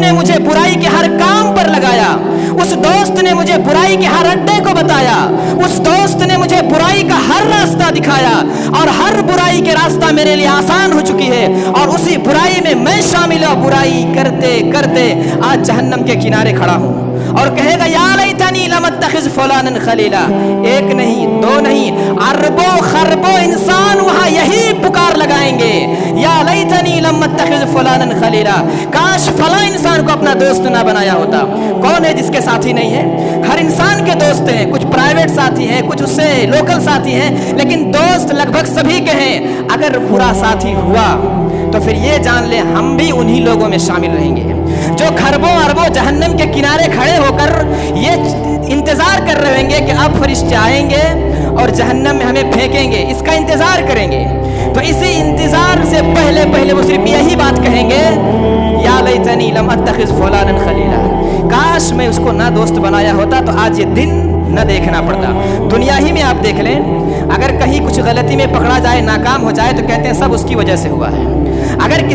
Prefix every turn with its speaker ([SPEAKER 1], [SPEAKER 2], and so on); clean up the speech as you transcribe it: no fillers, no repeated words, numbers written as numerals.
[SPEAKER 1] ने मुझे बुराई के हर काम पर लगाया, उस दोस्त ने मुझे बुराई के हर अड्डे को बताया, उस दोस्त ने मुझे बुराई का हर रास्ता दिखाया और हर बुराई के रास्ता मेरे लिए आसान हो चुकी है और उसी बुराई में मैं शामिल हूं। बुराई करते करते आज जहन्नम के किनारे खड़ा हूं और कहेगा या लैतनी लम अत्तखिज़ फलानन खलीला। एक नहीं, दो नहीं, अरबों खरबों इंसान वहां यही पुकार लगाएंगे, या लैतनी लम अत्तखिज़ फलानन खलीला। काश फला इंसान को अपना दोस्त ना बनाया होता। कौन है जिसके साथी नहीं है? हर इंसान के दोस्त हैं, कुछ प्राइवेट साथी हैं, कुछ उससे लोकल साथी हैं, लेकिन दोस्त लगभग सभी के हैं। अगर बुरा साथी हुआ तो फिर ये जान ले हम भी उन्हीं लोगों में शामिल रहेंगे जो खरबों अरबों जहन्नम के किनारे खड़े होकर ये इंतजार कर रहे होंगे कि अब फरिश्ते आएंगे और जहन्नम में हमें फेंकेंगे, इसका इंतजार करेंगे। तो इसी इंतजार से पहले पहले वो सिर्फ यही बात कहेंगे, या लैतनी लम अत्तखिज़ फलानन खलीला। काश मैं उसको ना दोस्त बनाया होता तो आज ये दिन न देखना पड़ता। दुनिया ही में आप देख लें, अगर कहीं कुछ गलती में पकड़ा जाए, नाकाम हो जाए तो कहते हैं सब उसकी वजह से हुआ है। अगर